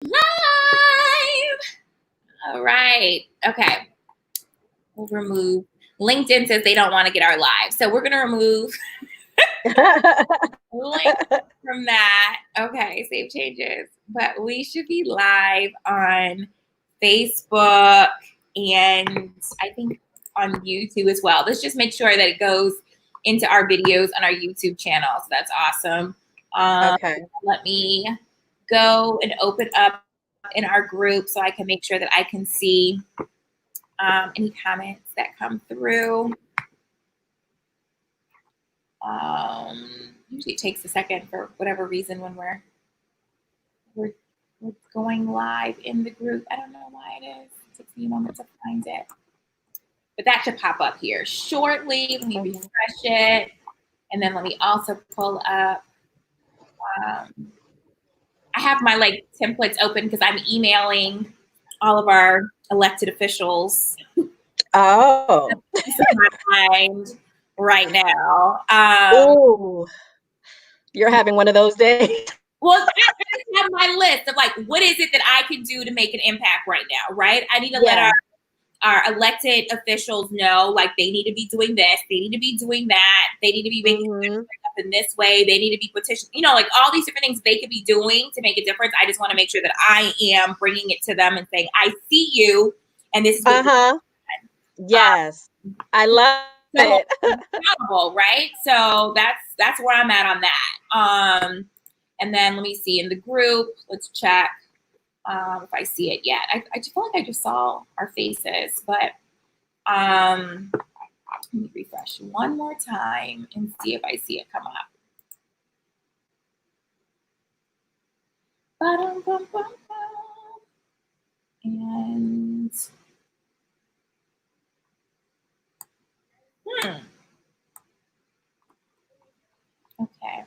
Live. All right. Okay. We'll remove. LinkedIn says they don't want to get our live. So we're going to remove link from that. Okay. Save changes. But we should be live on Facebook and I think on YouTube as well. Let's just make sure that it goes into our videos on our YouTube channel. So that's awesome. Okay. Let me go and open up in our group so I can make sure that I can see any comments that come through. Usually it takes a second for whatever reason when we're going live in the group. I don't know why it is. It takes me a moment to find it. But that should pop up here shortly. Let me refresh it. And then let me also pull up. I have my templates open because I'm emailing all of our elected officials. Oh. My mind right now. Oh, you're having one of those days. Well, I just have my list of what is it that I can do to make an impact right now, right? I need to let our elected officials know, they need to be doing this, they need to be doing that, they need to be making up in this way, they need to be petitioning, all these different things they could be doing to make a difference. I just want to make sure that I am bringing it to them and saying, I see you, and this is what yes, I love it. accountable, right? So that's where I'm at on that. And then let me see in the group. Let's check if I see it yet. I just feel like I just saw our faces, but let me refresh one more time and see if I see it come up. And okay.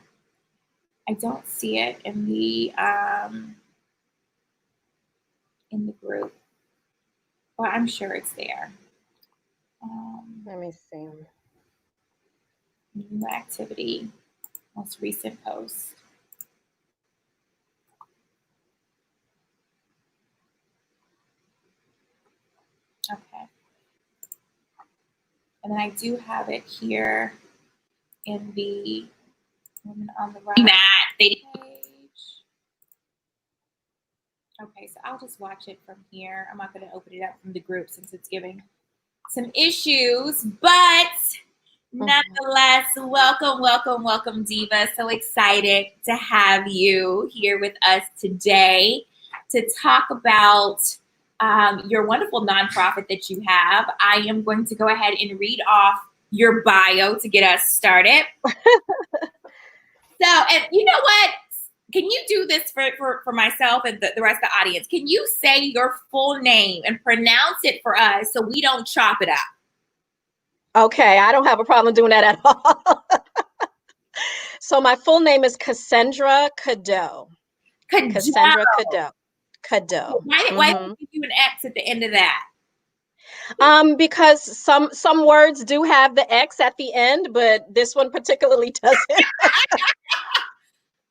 I don't see it in the group, but I'm sure it's there. Let me see. New activity, most recent post. Okay. And then I do have it here in the woman on the right page. Okay, so I'll just watch it from here. I'm not going to open it up from the group since it's giving some issues, but nonetheless, welcome, DEEVA. So excited to have you here with us today to talk about your wonderful nonprofit that you have. I am going to go ahead and read off your bio to get us started. So, and you know what? Can you do this for myself and the rest of the audience? Can you say your full name and pronounce it for us so we don't chop it up? Okay, I don't have a problem doing that at all. So my full name is Cassendra Cadeau. Cassendra Cadeau. Cadeau. Why did you do an X at the end of that? Because some words do have the X at the end, but this one particularly doesn't.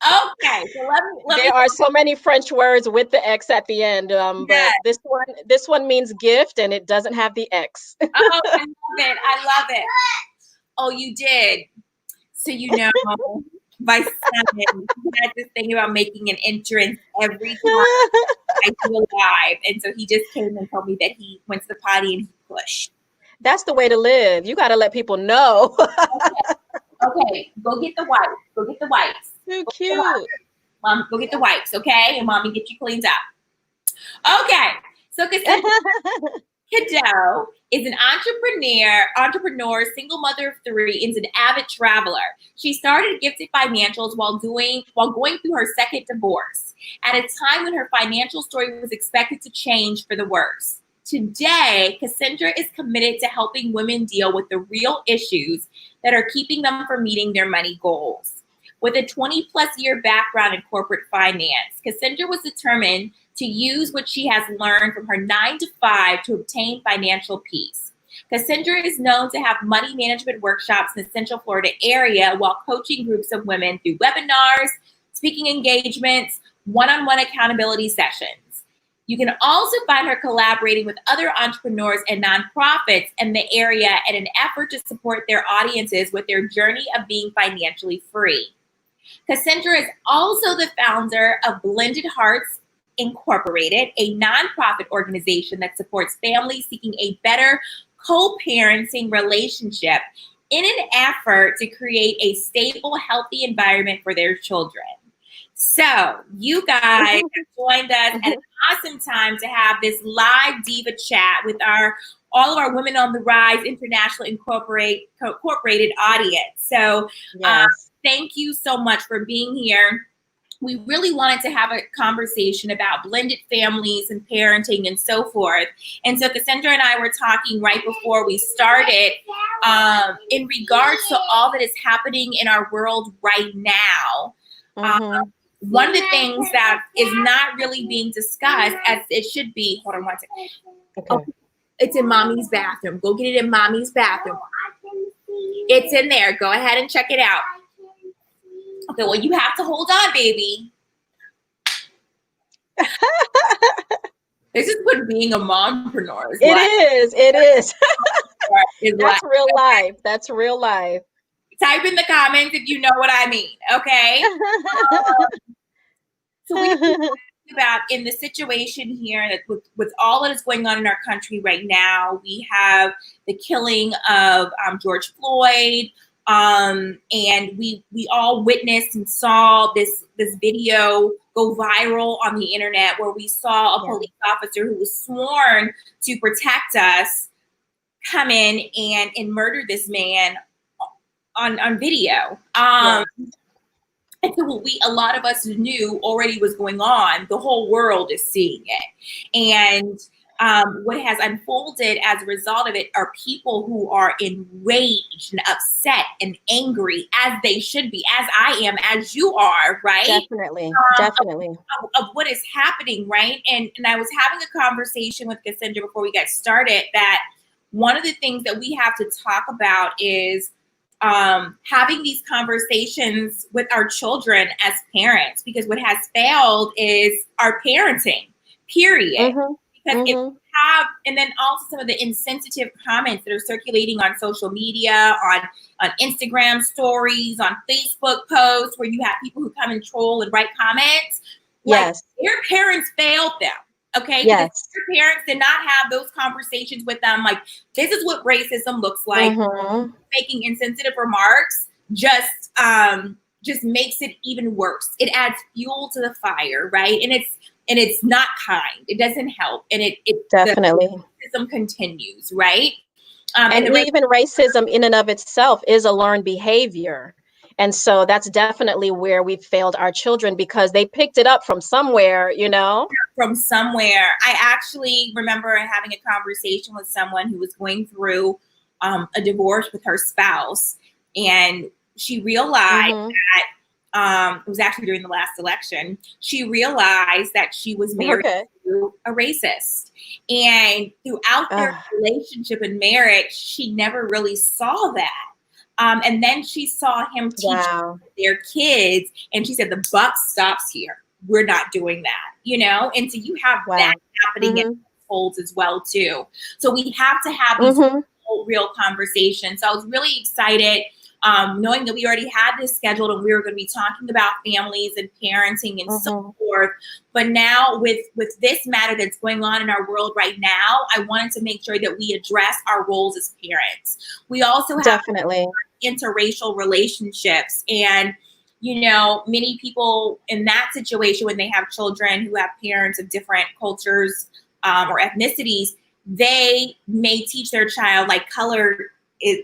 Okay, so there are so many French words with the X at the end, but this one means gift, and it doesn't have the X. Oh, I love it. Oh, you did. So my son had this thing about making an entrance every time I do a live, and so he just came and told me that he went to the potty and he pushed. That's the way to live. You got to let people know. Okay, go get the wipes. Go get the wipes. So cute. Mom, go get the wipes, okay? And Mommy get you cleaned up. Okay, so Cassandra Cadeau is an entrepreneur, single mother of 3, and an avid traveler. She started Gifted Financials while going through her second divorce, at a time when her financial story was expected to change for the worse. Today, Cassandra is committed to helping women deal with the real issues that are keeping them from meeting their money goals. With a 20-plus year background in corporate finance, Cassandra was determined to use what she has learned from her 9-to-5 to obtain financial peace. Cassandra is known to have money management workshops in the Central Florida area while coaching groups of women through webinars, speaking engagements, one-on-one accountability sessions. You can also find her collaborating with other entrepreneurs and nonprofits in the area in an effort to support their audiences with their journey of being financially free. Cassendra is also the founder of Blended Hearts Incorporated, a nonprofit organization that supports families seeking a better co-parenting relationship in an effort to create a stable, healthy environment for their children. So you guys have joined us at an awesome time to have this live DEEVA chat with all of our Women on the Rise International Incorporated audience. So Yes. Thank you so much for being here. We really wanted to have a conversation about blended families and parenting and so forth. And so Cassendra and I were talking right before we started in regards to all that is happening in our world right now. One of the things that is not really being discussed as it should be, hold on one second. Okay. It's in mommy's bathroom. Go get it in mommy's bathroom. It's in there. Go ahead and check it out. Okay, well, you have to hold on, baby. This is what being a mompreneur is like. It is. That's real life. That's real life. Type in the comments if you know what I mean, okay? So we talk about in the situation here that with all that is going on in our country right now, we have the killing of George Floyd, and we all witnessed and saw this video go viral on the internet where we saw a police officer who was sworn to protect us come in and murder this man on video. And so a lot of us knew already was going on. The whole world is seeing it. And what has unfolded as a result of it are people who are enraged and upset and angry, as they should be, as I am, as you are, right? Definitely. Of what is happening, right? And I was having a conversation with Cassendra before we got started that one of the things that we have to talk about is having these conversations with our children as parents, because what has failed is our parenting, period. Because if you have, and then also some of the insensitive comments that are circulating on social media, on Instagram stories, on Facebook posts, where you have people who come and troll and write comments. Like, their parents failed them. Okay. Yes. Your parents did not have those conversations with them. Like, this is what racism looks like. Making insensitive remarks just makes it even worse. It adds fuel to the fire, right? And it's not kind. It doesn't help. And it definitely racism continues, right? And even racism in and of itself is a learned behavior. And so that's definitely where we've failed our children, because they picked it up from somewhere, you know? From somewhere. I actually remember having a conversation with someone who was going through a divorce with her spouse. And she realized that it was actually during the last election. She realized that she was married to a racist. And throughout their relationship and marriage, she never really saw that. And then she saw him teach their kids, and she said, the buck stops here. We're not doing that, you know? And so you have that happening in households as well, too. So we have to have these real conversations. So I was really excited knowing that we already had this scheduled and we were going to be talking about families and parenting and so forth. But now with this matter that's going on in our world right now, I wanted to make sure that we address our roles as parents. We also have interracial relationships, and you know, many people in that situation, when they have children who have parents of different cultures or ethnicities, they may teach their child like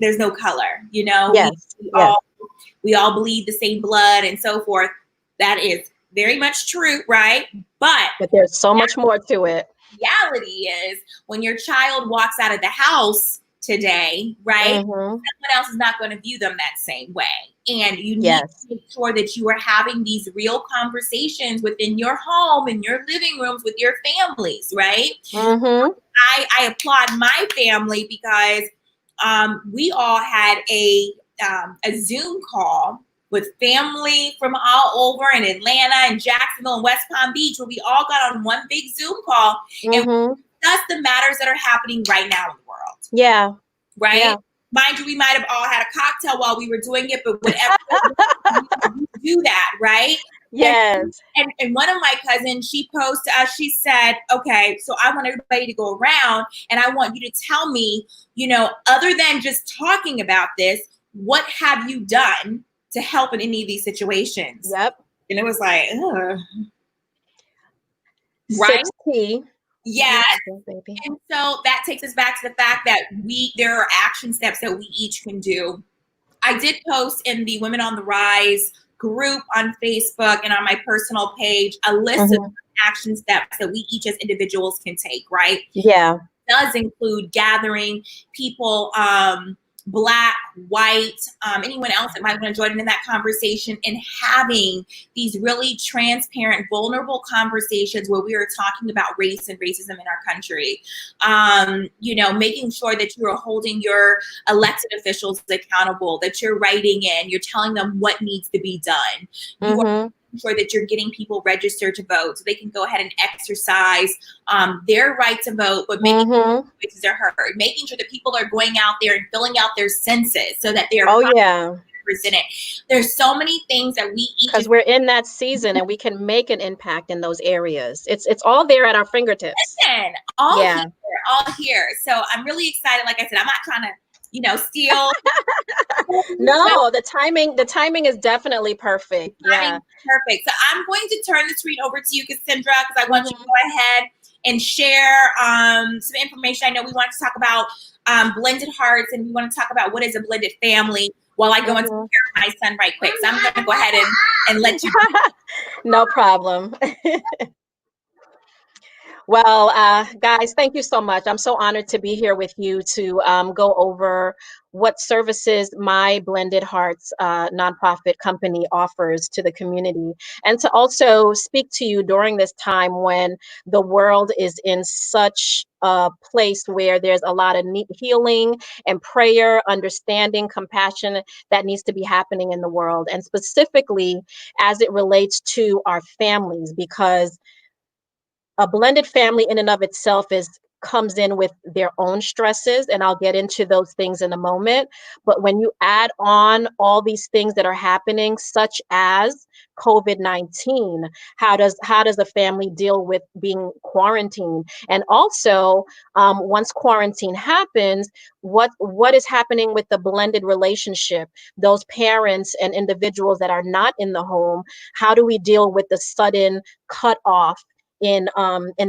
there's no color, you know. We all bleed the same blood and so forth. That is very much true, right? But there's so much more to it. Reality is, when your child walks out of the house today, right, someone else is not going to view them that same way. And you need to make sure that you are having these real conversations within your home, in your living rooms, with your families, right? I applaud my family because we all had a Zoom call with family from all over in Atlanta and Jacksonville and West Palm Beach, where we all got on one big Zoom call and discussed the matters that are happening right now in the world. Yeah. Right? Yeah. Mind you, we might have all had a cocktail while we were doing it, but whatever, we do that, right? Yes. And one of my cousins, she posed to us, she said, okay, so I want everybody to go around and I want you to tell me, you know, other than just talking about this, what have you done to help in any of these situations? Yep. And it was like, ugh. Right? 6T. Yes. And so that takes us back to the fact that there are action steps that we each can do. I did post in the Women on the Rise group on Facebook and on my personal page a list of action steps that we each as individuals can take, right? Yeah. It does include gathering people, Black, white, anyone else that might want to join in that conversation, and having these really transparent, vulnerable conversations where we are talking about race and racism in our country. You know, making sure that you are holding your elected officials accountable, that you're writing in, you're telling them what needs to be done. You are sure that you're getting people registered to vote so they can go ahead and exercise their right to vote, but making sure their voices are heard, making sure that people are going out there and filling out their census so that they're represented. There's so many things that we each, because we're in that season and we can make an impact in those areas. It's all there at our fingertips. Listen, all here. So I'm really excited. Like I said, I'm not trying to, you know, steal. No, the timing is definitely perfect. Yeah. Perfect. So I'm going to turn the screen over to you, Cassendra, because I want you to go ahead and share some information. I know we want to talk about blended hearts, and we want to talk about what is a blended family while I go into care of my son right quick. So I'm going to go ahead and let you. No problem. Well, guys, thank you so much. I'm so honored to be here with you to go over what services my Blended Hearts nonprofit company offers to the community, and to also speak to you during this time when the world is in such a place where there's a lot of healing and prayer, understanding, compassion that needs to be happening in the world, and specifically as it relates to our families, because a blended family in and of itself comes in with their own stresses, and I'll get into those things in a moment. But when you add on all these things that are happening, such as COVID-19, how does a family deal with being quarantined? And also, once quarantine happens, what is happening with the blended relationship? Those parents and individuals that are not in the home, how do we deal with the sudden cut off in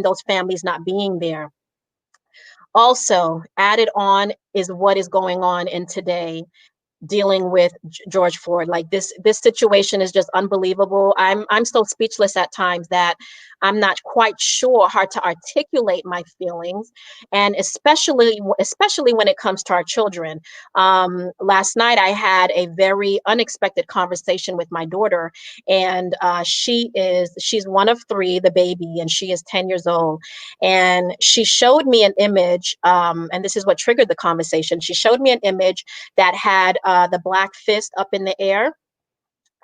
those families not being there? Also added on is what is going on in today, dealing with George Floyd. Like this situation is just unbelievable. I'm so speechless at times that I'm not quite sure how to articulate my feelings, and especially when it comes to our children. Last night I had a very unexpected conversation with my daughter, and she's one of three, the baby, and she is 10 years old. And she showed me an image, and this is what triggered the conversation. She showed me an image that had the black fist up in the air.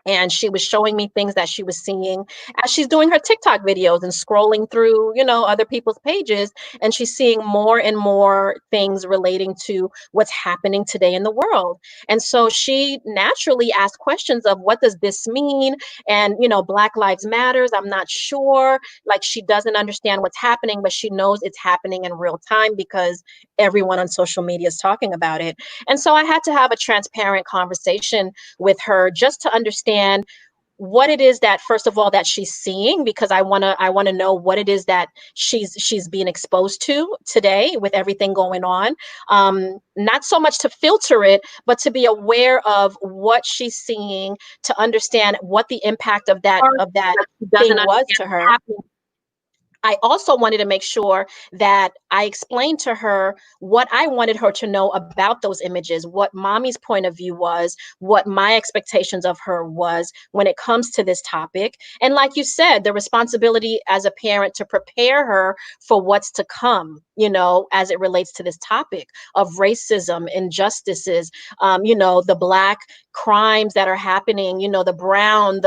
And she was showing me things that she was seeing as she's doing her TikTok videos and scrolling through, other people's pages. And she's seeing more and more things relating to what's happening today in the world. And so she naturally asked questions of, what does this mean? And, Black Lives Matters, I'm not sure. Like, she doesn't understand what's happening, but she knows it's happening in real time because everyone on social media is talking about it. And so I had to have a transparent conversation with her just to understand what it is that, first of all, that she's seeing, because I want to know what it is that she's being exposed to today with everything going on. Not so much to filter it, but to be aware of what she's seeing, to understand what the impact of that thing was to her. I also wanted to make sure that I explained to her what I wanted her to know about those images, what mommy's point of view was, what my expectations of her was when it comes to this topic. And like you said, the responsibility as a parent to prepare her for what's to come, as it relates to this topic of racism, injustices, the Black crimes that are happening, the brown,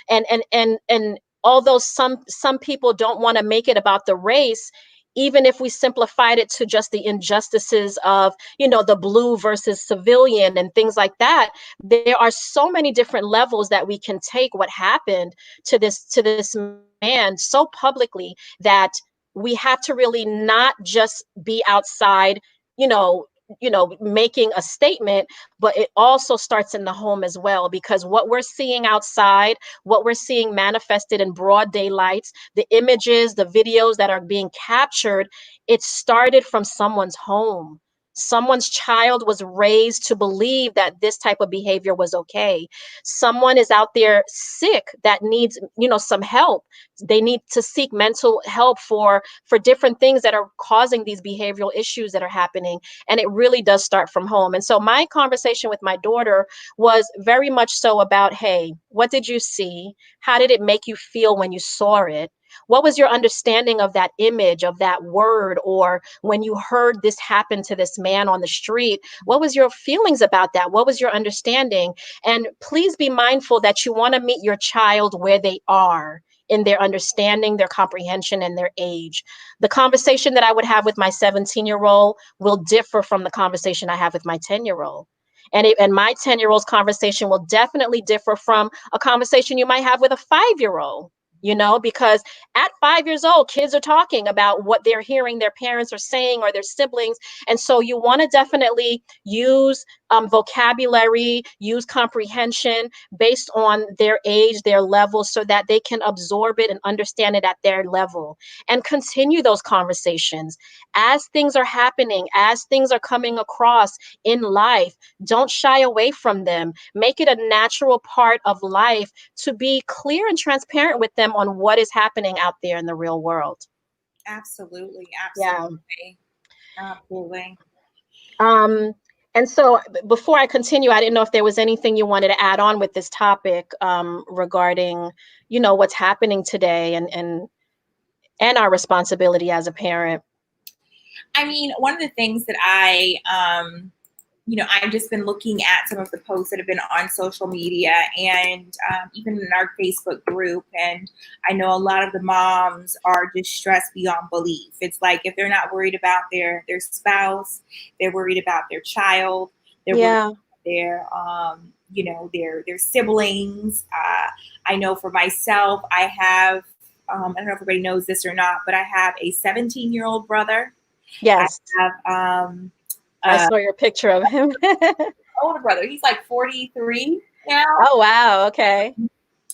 and although some people don't want to make it about the race, even if we simplified it to just the injustices of, the blue versus civilian and things like that, there are so many different levels that we can take what happened to this man so publicly, that we have to really not just be outside, you know, making a statement, but it also starts in the home as well, because what we're seeing outside, what we're seeing manifested in broad daylights, the images, the videos that are being captured, it started from someone's home. Someone's child was raised to believe that this type of behavior was okay. Someone is out there sick that needs, some help. They need to seek mental help for different things that are causing these behavioral issues that are happening. And it really does start from home. And so my conversation with my daughter was very much so about, hey, what did you see? How did it make you feel when you saw it? What was your understanding of that image, of that word, or when you heard this happen to this man on the street? What was your feelings about that? What was your understanding? And please be mindful that you want to meet your child where they are in their understanding, their comprehension, and their age. The conversation that I would have with my 17-year-old will differ from the conversation I have with my 10-year-old. And my 10-year-old's conversation will definitely differ from a conversation you might have with a 5-year-old. Because at 5 years old, kids are talking about what they're hearing their parents are saying or their siblings. And so you want to definitely use vocabulary, use comprehension based on their age, their level, so that they can absorb it and understand it at their level, and continue those conversations as things are happening, as things are coming across in life. Don't shy away from them. Make it a natural part of life to be clear and transparent with them on what is happening out there in the real world. Absolutely. Yeah. Absolutely. Absolutely. And so before I continue, I didn't know if there was anything you wanted to add on with this topic, regarding, what's happening today, and our responsibility as a parent. I mean, one of the things that I've just been looking at some of the posts that have been on social media, and even in our Facebook group. And I know a lot of the moms are just stressed beyond belief. It's like, if they're not worried about their spouse, they're worried about their child, they're worried Yeah. about their siblings. I know for myself, I have, I don't know if everybody knows this or not, but I have a 17-year-old brother. I Yes. have I saw your picture of him. older brother. He's like 43 now. Oh, wow. Okay.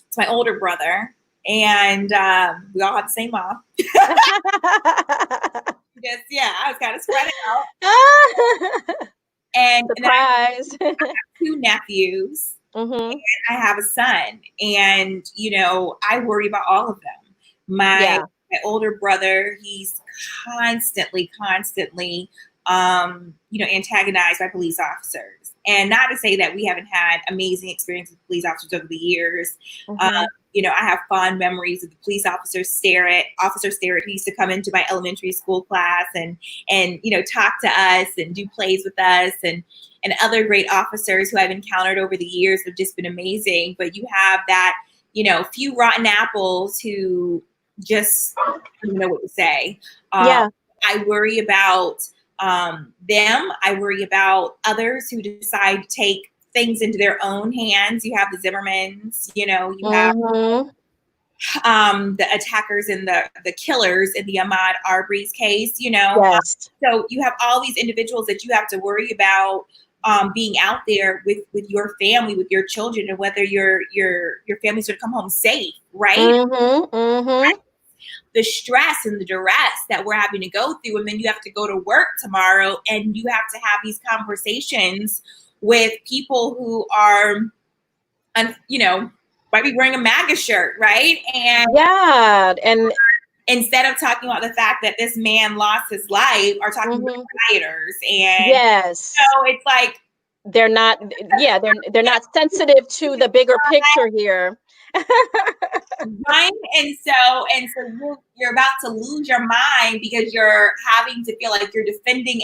It's my older brother. And we all have the same mom. Just, yeah, I was kind of spread out. And then I Surprise. have 2 nephews. Mm-hmm. I have a son. And, I worry about all of them. My older brother, he's constantly, antagonized by police officers. And not to say that we haven't had amazing experiences with police officers over the years. Mm-hmm. I have fond memories of the police Officer Sterrett, who used to come into my elementary school class and talk to us and do plays with us, and other great officers who I've encountered over the years have just been amazing. But you have that, few rotten apples who just don't know what to say. Yeah. I worry about them. I worry about others who decide to take things into their own hands. You have the Zimmermans, you have the attackers and the killers in the Ahmaud Arbery's case, Yes. So you have all these individuals that you have to worry about being out there with your family, with your children, and whether your family's going to come home safe, right? Mm-hmm. Mm-hmm. The stress and the duress that we're having to go through, and then you have to go to work tomorrow, and you have to have these conversations with people who are, might be wearing a MAGA shirt, right? And Yeah, and instead of talking about the fact that this man lost his life, are talking about rioters. And Yes. so it's like they're not, yeah, they're not sensitive to the bigger picture here. right. And so you're about to lose your mind because you're having to feel like you're defending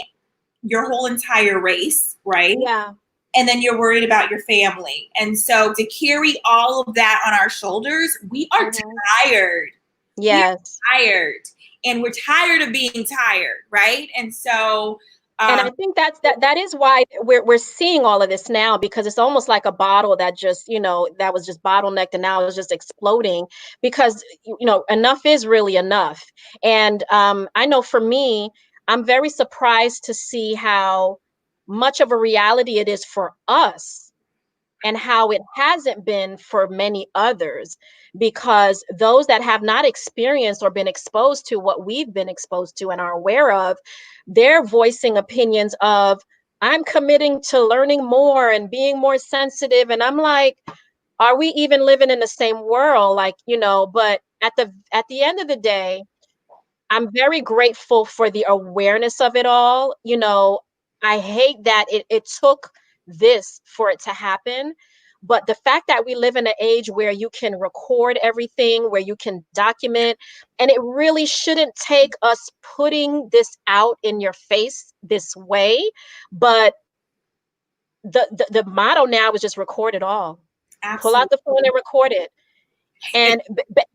your whole entire race, right? Yeah. And then you're worried about your family. And so to carry all of that on our shoulders, we are tired. Yes. We're tired. And we're tired of being tired, right? And so and I think that is why we're seeing all of this now, because it's almost like a bottle that just, that was just bottlenecked and now it's just exploding, because enough is really enough. And I know for me, I'm very surprised to see how much of a reality it is for us and how it hasn't been for many others, because those that have not experienced or been exposed to what we've been exposed to and are aware of, they're voicing opinions of, I'm committing to learning more and being more sensitive. And I'm like, are we even living in the same world? Like, but at the end of the day, I'm very grateful for the awareness of it all. I hate that it took this for it to happen. But the fact that we live in an age where you can record everything, where you can document, and it really shouldn't take us putting this out in your face this way. But the motto now is just record it all. Pull out absolutely. the phone and record it. And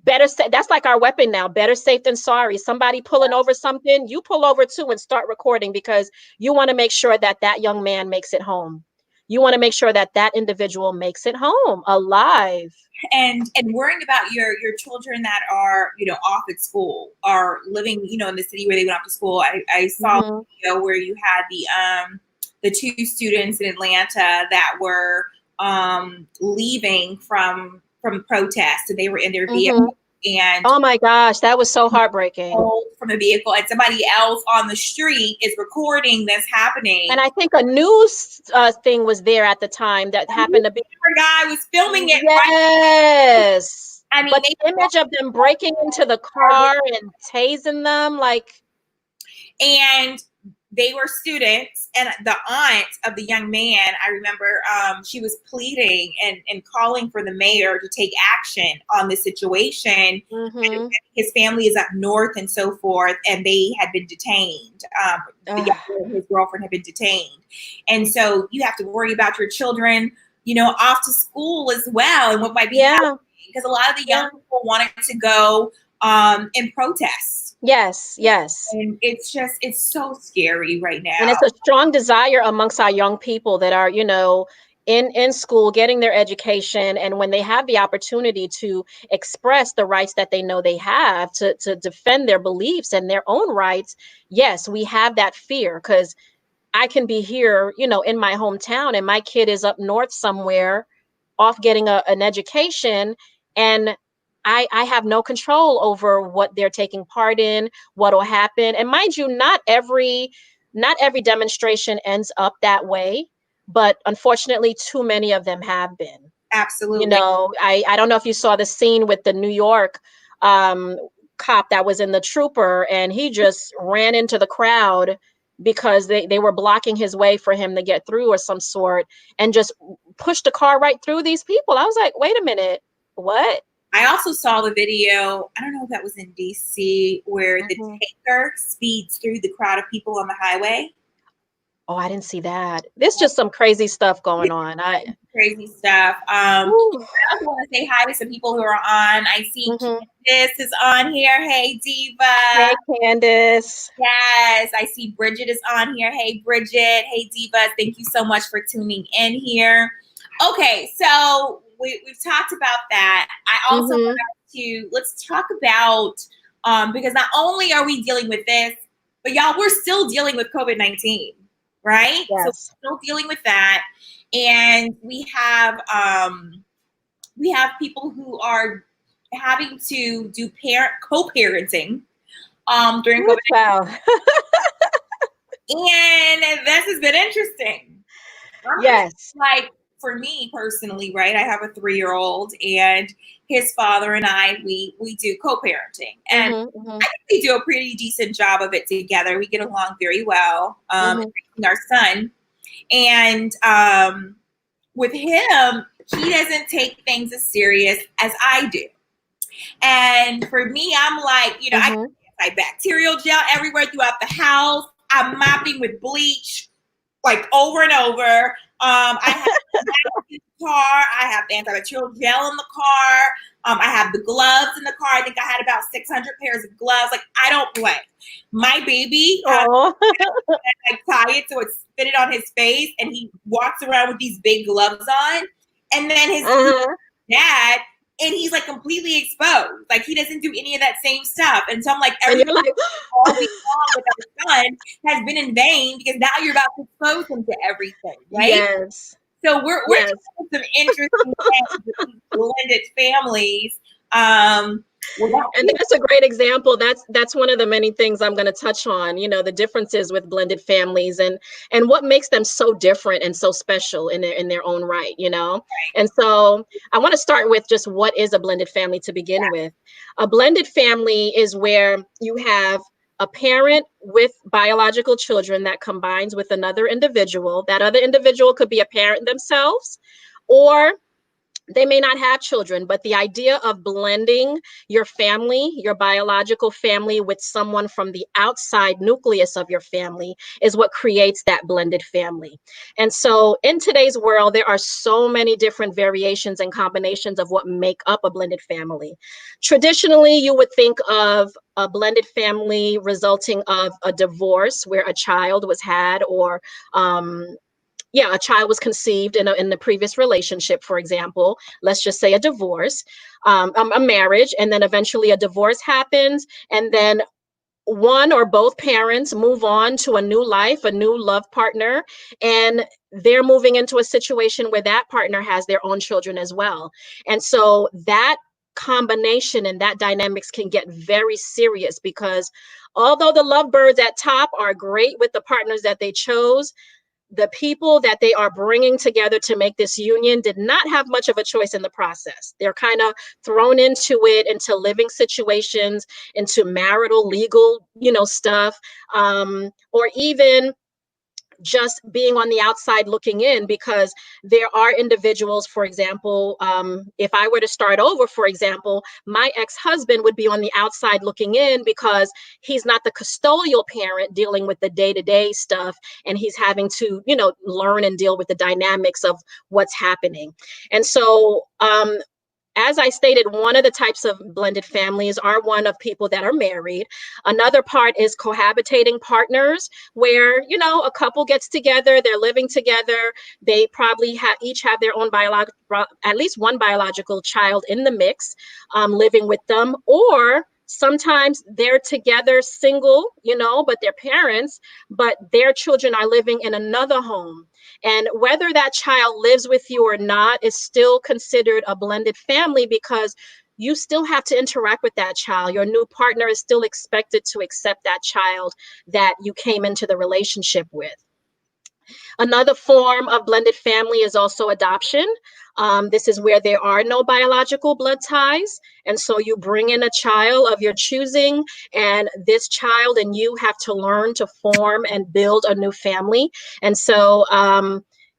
better say, that's like our weapon now. Better safe than sorry. Somebody pulling over something, you pull over too and start recording, because you want to make sure that that young man makes it home. You want to make sure that that individual makes it home alive. And worrying about your children that are off at school, are living in the city where they went off to school. I saw a video where you had the two students in Atlanta that were leaving from protests, and they were in their vehicle, and oh my gosh, that was so heartbreaking. From a vehicle, and somebody else on the street is recording this happening. And I think a news thing was there at the time that happened to be. A guy was filming it. Yes. Right? I mean, but the image of them breaking into the car and tasing them, like. And they were students, and the aunt of the young man, I remember, she was pleading and calling for the mayor to take action on this situation. And his family is up north and so forth, and they had been detained. His girlfriend had been detained. And so you have to worry about your children, off to school as well, and what might be happening, because a lot of the young people wanted to go and protest. Yes. And it's so scary right now. And it's a strong desire amongst our young people that are, in school, getting their education. And when they have the opportunity to express the rights that they know they have, to defend their beliefs and their own rights, yes, we have that fear, because I can be here, in my hometown, and my kid is up north somewhere off getting an education, and I have no control over what they're taking part in, what will happen. And mind you, not every demonstration ends up that way, but unfortunately, too many of them have been. Absolutely. I don't know if you saw the scene with the New York cop that was in the trooper, and he just ran into the crowd because they were blocking his way for him to get through or some sort, and just pushed the car right through these people. I was like, wait a minute, what? I also saw the video, I don't know if that was in DC, where the tanker speeds through the crowd of people on the highway. Oh, I didn't see that. There's just some crazy stuff going on. Crazy stuff. I also want to say hi to some people who are on. I see Candace is on here. Hey, DEEVA. Hey, Candace. Yes, I see Bridget is on here. Hey, Bridget. Hey, DEEVA. Thank you so much for tuning in here. Okay, so we've talked about that. I also want let's talk about, because not only are we dealing with this, but y'all, we're still dealing with COVID-19, right? Yes. So we're still dealing with that. And we have people who are having to do co-parenting during COVID. Wow. And this has been interesting. Yes. Like, for me personally, right, I have a 3-year-old, and his father and I, we do co-parenting, and I think we do a pretty decent job of it together. We get along very well, raising our son. And with him, he doesn't take things as serious as I do. And for me, I'm like, you know, I have antibacterial gel everywhere throughout the house. I'm mopping with bleach, like over and over. I have in the car. I have antibacterial gel in the car. I have the gloves in the car. I think I had about 600 pairs of gloves. Like, I don't play. My baby, I tie it so it's fitted on his face, and he walks around with these big gloves on. And then his dad, and he's like completely exposed. Like, he doesn't do any of that same stuff. And so I'm like, everything all week long with our son has been in vain, because now you're about to expose him to everything, right? Yes. So we're doing some interesting things with these blended families. And that's a great example. That's one of the many things I'm going to touch on, you know, the differences with blended families and what makes them so different and so special in their own right, you know. Right. And so I want to start with just what is a blended family to begin with. A blended family is where you have a parent with biological children that combines with another individual. That other individual could be a parent themselves, or they may not have children, but the idea of blending your family, your biological family, with someone from the outside nucleus of your family is what creates that blended family. And so in today's world, there are so many different variations and combinations of what make up a blended family. Traditionally, you would think of a blended family resulting of a divorce where a child was had, or a child was conceived in the previous relationship, for example. Let's just say a divorce, a marriage, and then eventually a divorce happens, and then one or both parents move on to a new life, a new love partner, and they're moving into a situation where that partner has their own children as well. And so that combination and that dynamics can get very serious, because although the lovebirds at top are great with the partners that they chose, the people that they are bringing together to make this union did not have much of a choice in the process. They're kind of thrown into it, into living situations, into marital, legal, stuff, or even just being on the outside looking in, because there are individuals, for example, if I were to start over, for example, my ex-husband would be on the outside looking in, because he's not the custodial parent dealing with the day-to-day stuff, and he's having to, learn and deal with the dynamics of what's happening. And so, as I stated, one of the types of blended families are one of people that are married. Another part is cohabitating partners, where, a couple gets together, they're living together. They probably each have their own at least one biological child in the mix, living with them. Or sometimes they're together single, but they're parents, but their children are living in another home. And whether that child lives with you or not is still considered a blended family, because you still have to interact with that child. Your new partner is still expected to accept that child that you came into the relationship with. Another form of blended family is also adoption. This is where there are no biological blood ties. And so you bring in a child of your choosing, and this child and you have to learn to form and build a new family. And so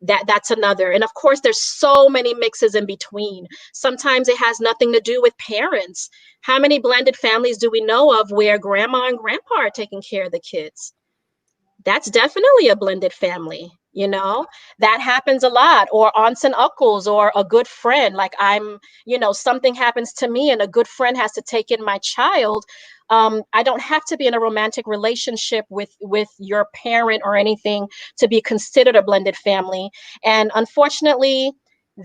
that's another. And of course, there's so many mixes in between. Sometimes it has nothing to do with parents. How many blended families do we know of where grandma and grandpa are taking care of the kids? That's definitely a blended family. That happens a lot. Or aunts and uncles, or a good friend. Like something happens to me and a good friend has to take in my child. I don't have to be in a romantic relationship with your parent or anything to be considered a blended family. And unfortunately,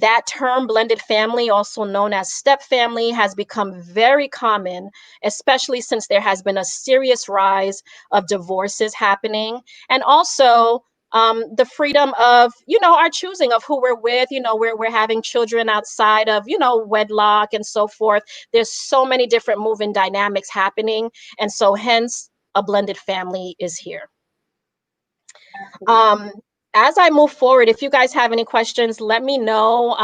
that term blended family, also known as step family, has become very common, especially since there has been a serious rise of divorces happening. And also the freedom of, our choosing of who we're with, we're having children outside of, wedlock and so forth. There's so many different moving dynamics happening. And so hence a blended family is here. as I move forward, if you guys have any questions, let me know.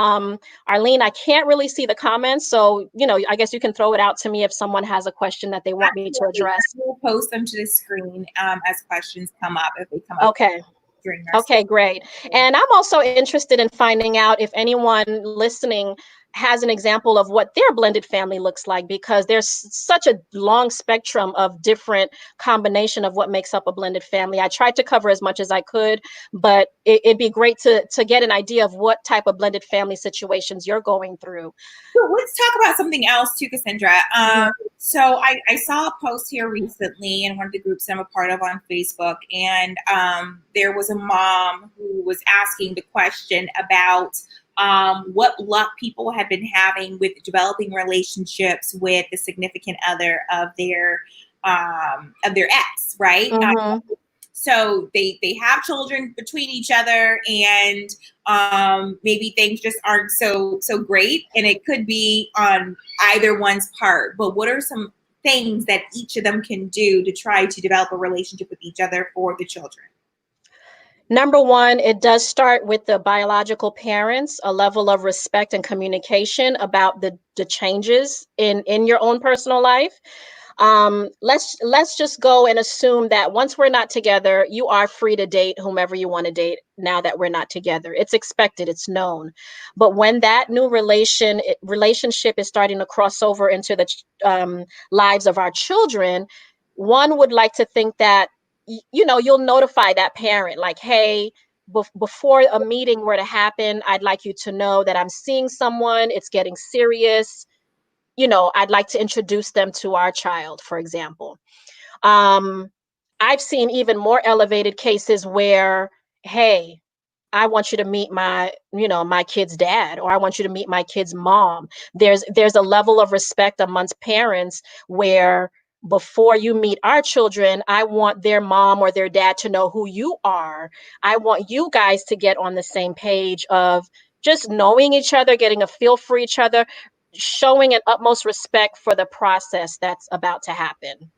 Arlene, I can't really see the comments, so I guess you can throw it out to me if someone has a question that they want me to address. We'll post them to the screen as questions come up, if they come up. Okay. During our Okay, great. And I'm also interested in finding out if anyone listening has an example of what their blended family looks like, because there's such a long spectrum of different combination of what makes up a blended family. I tried to cover as much as I could, but it'd be great to get an idea of what type of blended family situations you're going through. So let's talk about something else too, Cassandra. So I saw a post here recently in one of the groups I'm a part of on Facebook, and there was a mom who was asking the question about what luck people had been having with developing relationships with the significant other of their ex, right? So they have children between each other, and maybe things just aren't so great, and it could be on either one's part. But what are some things that each of them can do to try to develop a relationship with each other for the children? Number one, it does start with the biological parents, a level of respect and communication about the changes in your own personal life. Let's just go and assume that once we're not together, you are free to date whomever you want to date now that we're not together. It's expected, it's known. But when that new relationship is starting to cross over into the lives of our children, one would like to think that you'll notify that parent, like, hey, before a meeting were to happen, I'd like you to know that I'm seeing someone, it's getting serious. I'd like to introduce them to our child, for example. I've seen even more elevated cases where, hey, I want you to meet my kid's dad, or I want you to meet my kid's mom. There's a level of respect amongst parents where before you meet our children, I want their mom or their dad to know who you are. I want you guys to get on the same page of just knowing each other, getting a feel for each other, showing an utmost respect for the process that's about to happen.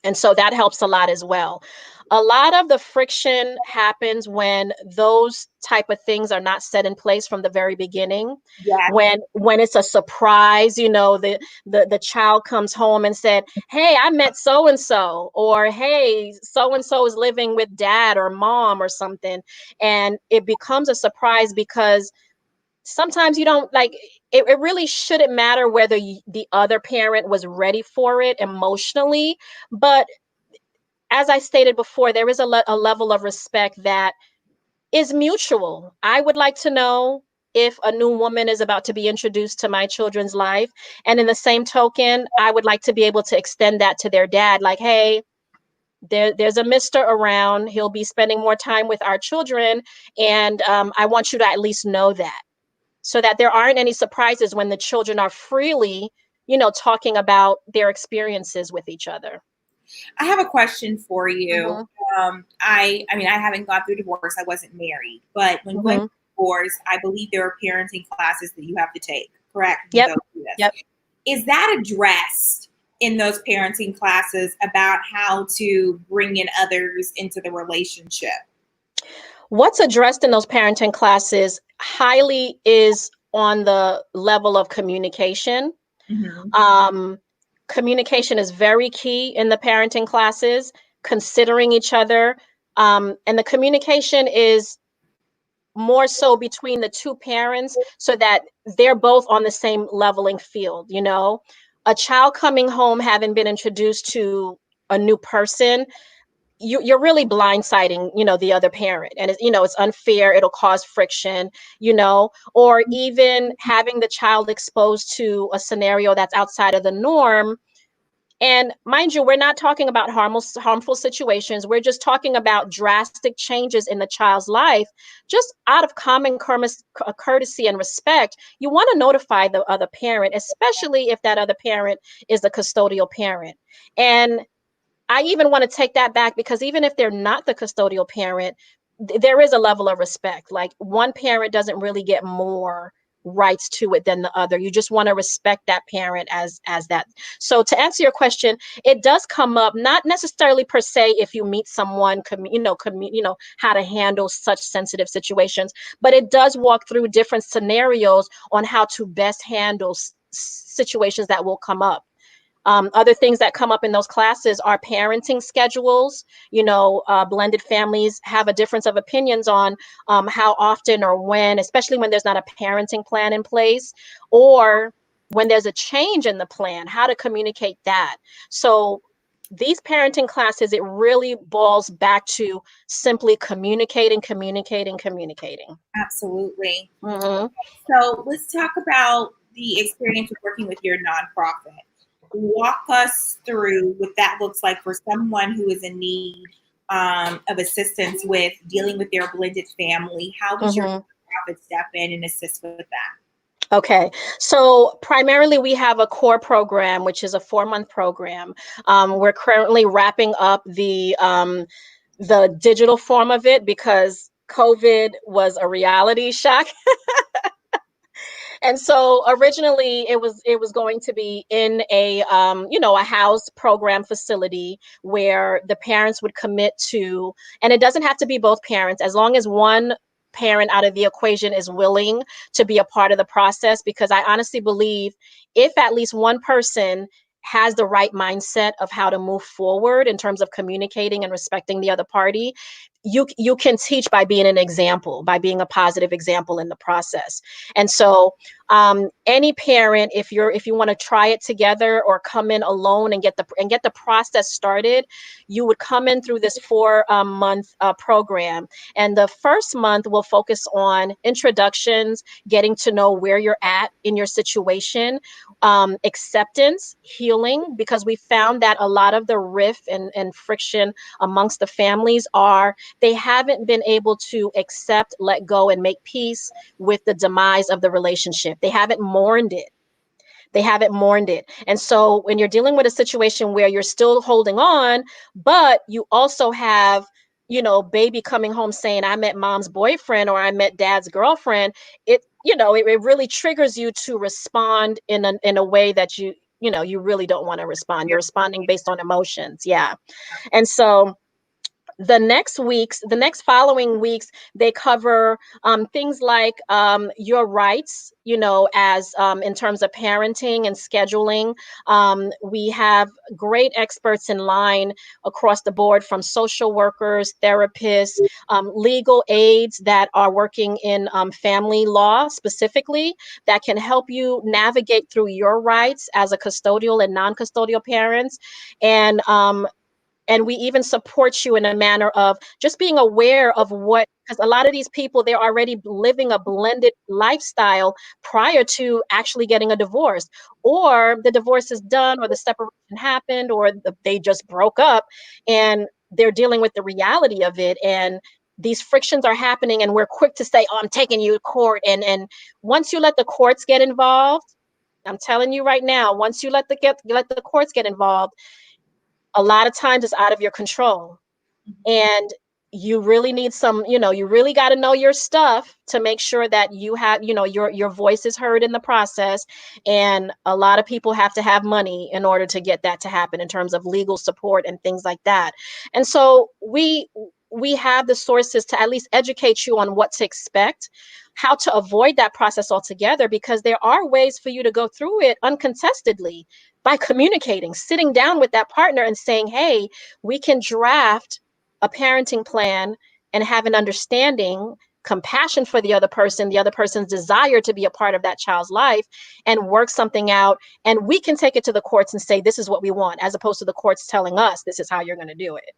And so that helps a lot as well. A lot of the friction happens when those type of things are not set in place from the very beginning. Yeah. When it's a surprise, the child comes home and said, hey, I met so and so, or hey, so and so is living with dad or mom or something, and it becomes a surprise because sometimes you don't like it. It really shouldn't matter whether the other parent was ready for it emotionally, but as I stated before, there is a level of respect that is mutual. I would like to know if a new woman is about to be introduced to my children's life, and in the same token, I would like to be able to extend that to their dad, like, hey, there's a mister around, he'll be spending more time with our children, and I want you to at least know that, so that there aren't any surprises when the children are freely, talking about their experiences with each other. I have a question for you. I mean, I haven't gone through divorce. I wasn't married, but when going through divorce, I believe there are parenting classes that you have to take, correct? Yep. Is that addressed in those parenting classes about how to bring in others into the relationship? What's addressed in those parenting classes highly is on the level of communication. Communication is very key in the parenting classes, considering each other. And the communication is more so between the two parents so that they're both on the same leveling field. A child coming home having been introduced to a new person, you're really blindsiding, the other parent, and it's unfair. It'll cause friction, or even having the child exposed to a scenario that's outside of the norm. And mind you, we're not talking about harmful situations. We're just talking about drastic changes in the child's life. Just out of common courtesy and respect, you want to notify the other parent, especially if that other parent is the custodial parent. And I even want to take that back, because even if they're not the custodial parent, there is a level of respect. Like, one parent doesn't really get more rights to it than the other. You just want to respect that parent as that. So to answer your question, it does come up, not necessarily per se if you meet someone, how to handle such sensitive situations, but it does walk through different scenarios on how to best handle situations that will come up. Other things that come up in those classes are parenting schedules. Blended families have a difference of opinions on how often or when, especially when there's not a parenting plan in place, or when there's a change in the plan, how to communicate that. So these parenting classes, it really boils back to simply communicating. Absolutely. Mm-hmm. So let's talk about the experience of working with your nonprofit. Walk us through what that looks like for someone who is in need of assistance with dealing with their blended family. How does your nonprofit step in and assist with that? Okay, so primarily we have a core program, which is a 4-month program. We're currently wrapping up the digital form of it because COVID was a reality shock. And so originally it was going to be in a a house program facility where the parents would commit to, and it doesn't have to be both parents, as long as one parent out of the equation is willing to be a part of the process, because I honestly believe if at least one person has the right mindset of how to move forward in terms of communicating and respecting the other party, you can teach by being an example, by being a positive example in the process. And so any parent, if you want to try it together or come in alone and get the process started, you would come in through this 4-month program. And the first month will focus on introductions, getting to know where you're at in your situation, acceptance, healing, because we found that a lot of the rift and friction amongst the families are they haven't been able to accept, let go, and make peace with the demise of the relationship. They haven't mourned it. And so when you're dealing with a situation where you're still holding on, but you also have, baby coming home saying, I met mom's boyfriend or I met dad's girlfriend, it really triggers you to respond in a way that you really don't want to respond. You're responding based on emotions. Yeah. And so the next following weeks, they cover things like your rights, as in terms of parenting and scheduling. We have great experts in line across the board, from social workers, therapists, legal aides that are working in family law specifically, that can help you navigate through your rights as a custodial and non-custodial parents. And we even support you in a manner of just being aware of what, because a lot of these people, they're already living a blended lifestyle prior to actually getting a divorce, or the divorce is done, or the separation happened, or they just broke up, and they're dealing with the reality of it. And these frictions are happening, and we're quick to say, oh, I'm taking you to court. And once you let the courts get involved, I'm telling you right now, once you let the courts get involved, a lot of times it's out of your control. And you really need you really got to know your stuff to make sure that you have, your voice is heard in the process. And a lot of people have to have money in order to get that to happen, in terms of legal support and things like that. And so we have the sources to at least educate you on what to expect, how to avoid that process altogether, because there are ways for you to go through it uncontestedly by communicating, sitting down with that partner and saying, hey, we can draft a parenting plan and have an understanding, compassion for the other person's desire to be a part of that child's life, and work something out. And we can take it to the courts and say, this is what we want, as opposed to the courts telling us this is how you're going to do it,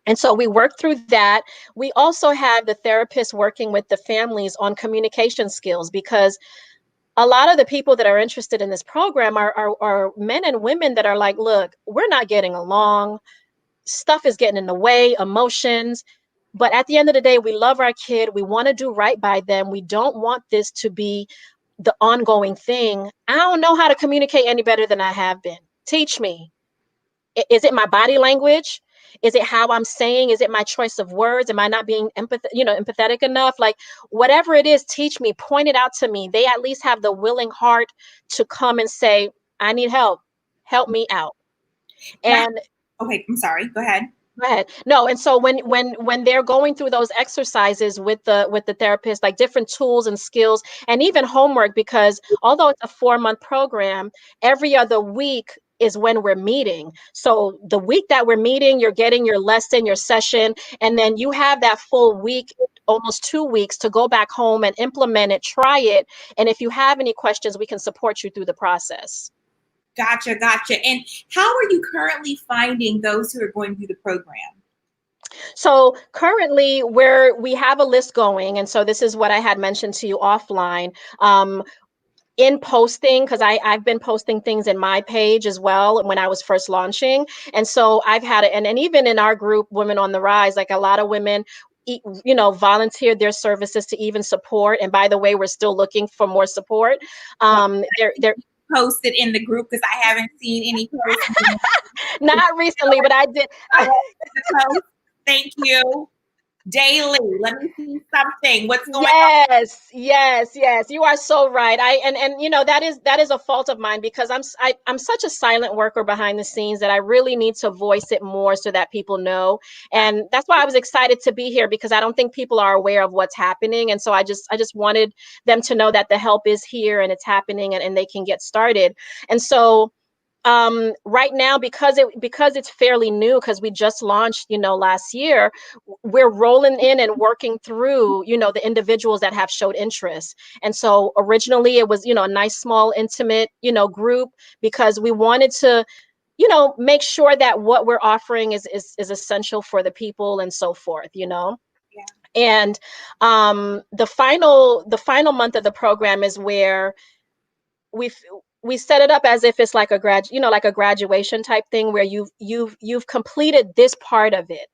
And so we work through that. We also have the therapists working with the families on communication skills, because a lot of the people that are interested in this program are men and women that are like, look, we're not getting along. Stuff is getting in the way, emotions. But at the end of the day, we love our kid. We want to do right by them. We don't want this to be the ongoing thing. I don't know how to communicate any better than I have been. Teach me. Is it my body language? Is it how I'm saying? Is it my choice of words? Am I not being empathetic enough? Like, whatever it is, teach me, point it out to me. They at least have the willing heart to come and say, I need help. Help me out. Now, And okay, I'm sorry. Go ahead. go ahead. No, and so when they're going through those exercises with the therapist, like different tools and skills, and even homework, because although it's a 4-month program, every other week is when we're meeting. So the week that we're meeting, you're getting your lesson, your session, and then you have that full week, almost 2 weeks, to go back home and implement it, try it. And if you have any questions, we can support you through the process. Gotcha, gotcha. And how are you currently finding those who are going through the program? So currently we have a list going. And so this is what I had mentioned to you offline. In posting, because I've been posting things in my page as well when I was first launching. And so I've had it, and even in our group, Women on the Rise, like a lot of women volunteered their services to even support. And by the way, we're still looking for more support. Well, They're posted in the group because I haven't seen any posts. not recently, but I did. Post. Thank you. Daily. Let me see something. What's going on? Yes. You are so right. That is a fault of mine, because I'm such a silent worker behind the scenes that I really need to voice it more so that people know. And that's why I was excited to be here, because I don't think people are aware of what's happening. And so I just wanted them to know that the help is here and it's happening, and they can get started. And so right now, because it's fairly new, because we just launched last year, we're rolling in and working through the individuals that have showed interest. And so originally it was a nice, small, intimate group, because we wanted to make sure that what we're offering is essential for the people, and so forth. Yeah. And the final month of the program is where we set it up as if it's like like a graduation type thing, where you've completed this part of it.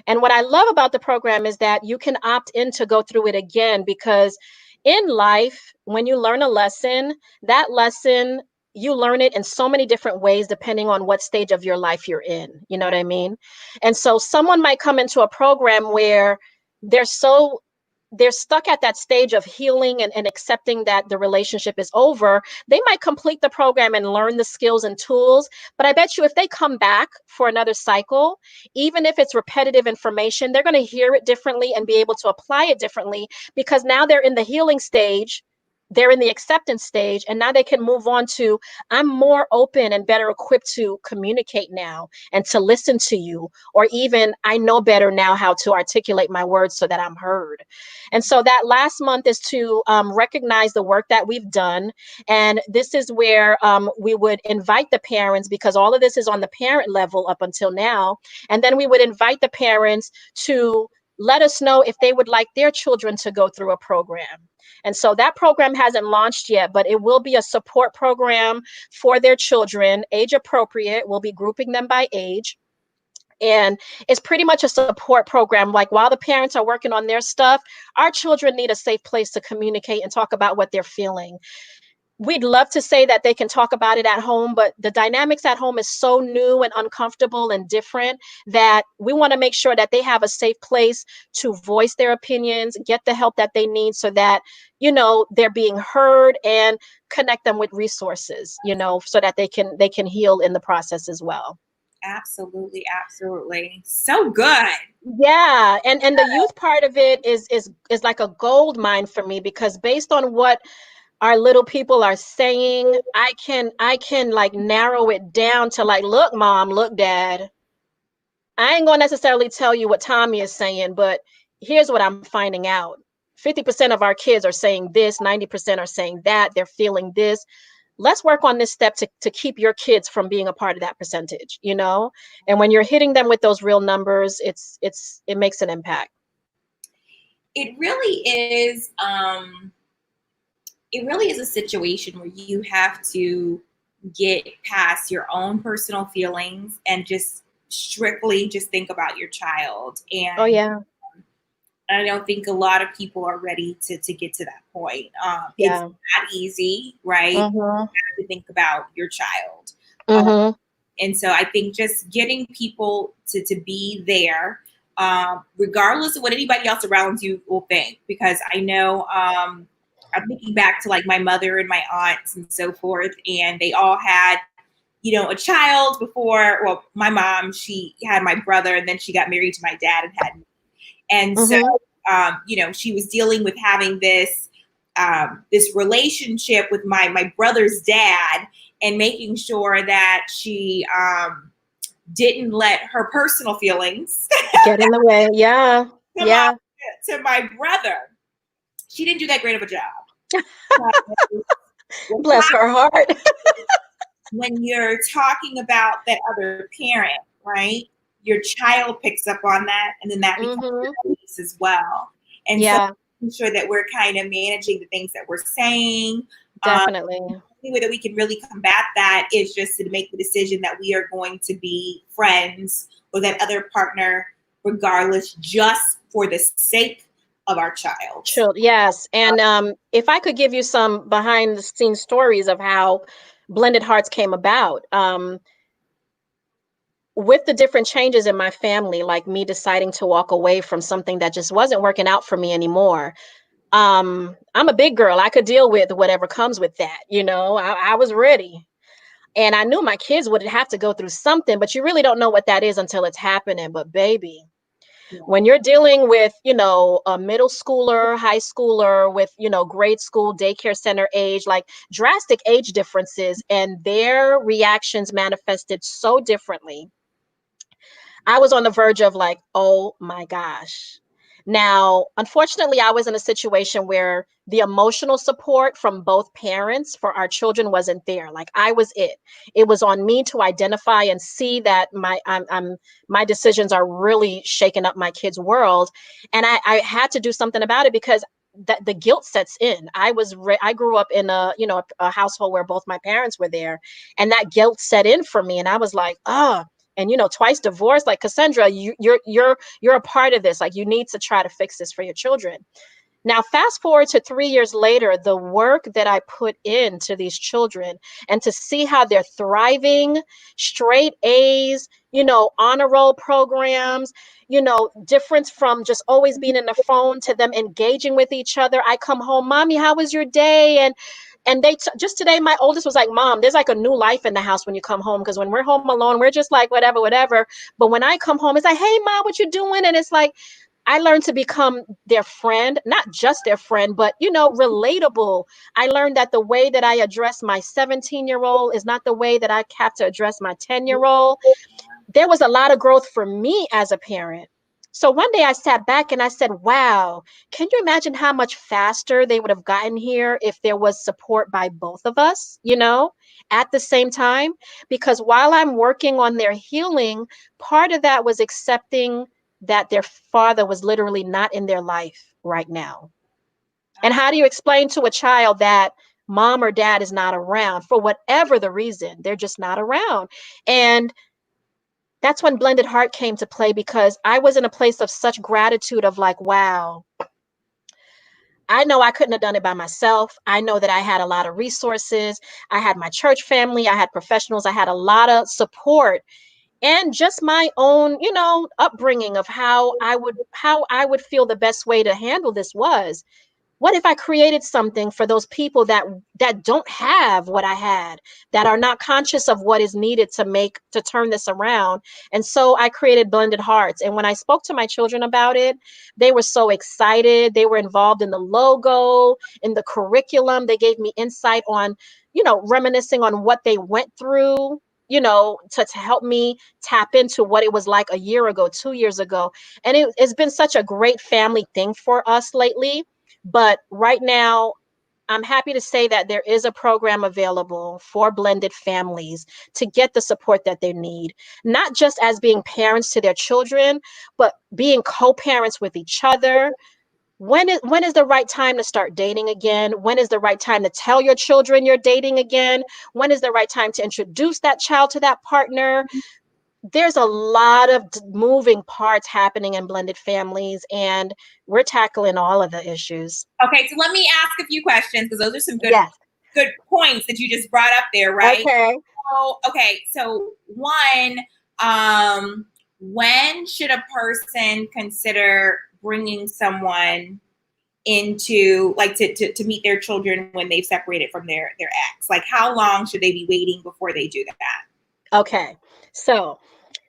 And what I love about the program is that you can opt in to go through it again, because in life, when you learn a lesson, that lesson, you learn it in so many different ways depending on what stage of your life you're in. You know what I mean? And so someone might come into a program where they're so they're stuck at that stage of healing and accepting that the relationship is over. They might complete the program and learn the skills and tools. But I bet you if they come back for another cycle, even if it's repetitive information, they're going to hear it differently and be able to apply it differently, because now they're in the healing stage. They're in the acceptance stage, and now they can move on to, I'm more open and better equipped to communicate now and to listen to you, or even I know better now how to articulate my words so that I'm heard. And so that last month is to recognize the work that we've done. And this is where we would invite the parents, because all of this is on the parent level up until now. And then we would invite the parents to let us know if they would like their children to go through a program. And so that program hasn't launched yet, but it will be a support program for their children, age appropriate. We'll be grouping them by age. And it's pretty much a support program. Like, while the parents are working on their stuff, our children need a safe place to communicate and talk about what they're feeling. We'd love to say that they can talk about it at home, but the dynamics at home is so new and uncomfortable and different that we want to make sure that they have a safe place to voice their opinions, get the help that they need, so that, they're being heard, and connect them with resources, so that they can heal in the process as well. Absolutely, absolutely. So good. Yeah, and the youth part of it is like a gold mine for me, because based on what our little people are saying, I can like narrow it down to, like, look, mom, look, dad, I ain't gonna necessarily tell you what Tommy is saying, but here's what I'm finding out. 50% of our kids are saying this, 90% are saying that, they're feeling this. Let's work on this step to keep your kids from being a part of that percentage. And when you're hitting them with those real numbers, it makes an impact. It really is. It really is a situation where you have to get past your own personal feelings and just strictly just think about your child. And Oh yeah. I don't think a lot of people are ready to get to that point. It's Yeah. not easy, right? You Mm-hmm. have to think about your child. Um, Mm-hmm. And so I think just getting people to be there, regardless of what anybody else around you will think, because I know I'm thinking back to like my mother and my aunts and so forth, and they all had, you know, a child before. Well, my mom, she had my brother, and then she got married to my dad and had me. And so, you know, she was dealing with having this this relationship with my brother's dad, and making sure that she didn't let her personal feelings Get in the way. Yeah. to Yeah. my brother. She didn't do that great of a job. Bless her heart. When you're talking about that other parent, right? Your child picks up on that, and then that becomes your release as well. And so making sure that we're kind of managing the things that we're saying. Definitely. The only way that we can really combat that is just to make the decision that we are going to be friends with that other partner, regardless, just for the sake of our child. Yes. And if I could give you some behind the scenes stories of how Blended Hearts came about, with the different changes in my family, like me deciding to walk away from something that just wasn't working out for me anymore. I'm a big girl. I could deal with whatever comes with that. You know, I was ready. And I knew my kids would have to go through something, but you really don't know what that is until it's happening. But baby, when you're dealing with, you know, a middle schooler, high schooler with, you know, grade school, daycare center age, like drastic age differences, and their reactions manifested so differently, I was on the verge of like, oh my gosh. Now, unfortunately, I was in a situation where the emotional support from both parents for our children wasn't there. Like I was it. It was on me to identify and see that my decisions are really shaking up my kids' world, and I had to do something about it because that the guilt sets in. I grew up in a household where both my parents were there, and that guilt set in for me, and I was like, oh. And you know, twice divorced, like Cassendra, you're a part of this. Like you need to try to fix this for your children. Now, fast forward to 3 years later, the work that I put into these children and to see how they're thriving, straight A's, you know, honor roll programs, you know, difference from just always being in the phone to them engaging with each other. I come home, mommy, how was your day? And they just today, my oldest was like, Mom, there's like a new life in the house when you come home. Because when we're home alone, we're just like, whatever, whatever. But when I come home, it's like, hey, Mom, what you doing? And it's like, I learned to become their friend, not just their friend, but, you know, relatable. I learned that the way that I address my 17-year-old is not the way that I have to address my 10-year-old. There was a lot of growth for me as a parent. So one day I sat back and I said, wow, can you imagine how much faster they would have gotten here if there was support by both of us, you know, at the same time? Because while I'm working on their healing, part of that was accepting that their father was literally not in their life right now. And how do you explain to a child that mom or dad is not around for whatever the reason? They're just not around. And that's when Blended Heart came to play, because I was in a place of such gratitude of like, wow, I know I couldn't have done it by myself. I know that I had a lot of resources. I had my church family. I had professionals. I had a lot of support, and just my own, you know, upbringing of how I would feel the best way to handle this was, what if I created something for those people that don't have what I had, that are not conscious of what is needed to turn this around? And so I created Blended Hearts. And when I spoke to my children about it, they were so excited. They were involved in the logo, in the curriculum. They gave me insight on, you know, reminiscing on what they went through, you know, to help me tap into what it was like a year ago, 2 years ago. And it's been such a great family thing for us lately. But right now, I'm happy to say that there is a program available for blended families to get the support that they need, not just as being parents to their children, but being co-parents with each other. When is the right time to start dating again? When is the right time to tell your children you're dating again? When is the right time to introduce that child to that partner? There's a lot of moving parts happening in blended families, and we're tackling all of the issues. Okay, so let me ask a few questions, because those are some good Yes. good points that you just brought up there, right? Okay. So, okay, so one, when should a person consider bringing someone into, like, to meet their children when they've separated from their ex? Like, how long should they be waiting before they do that? Okay. So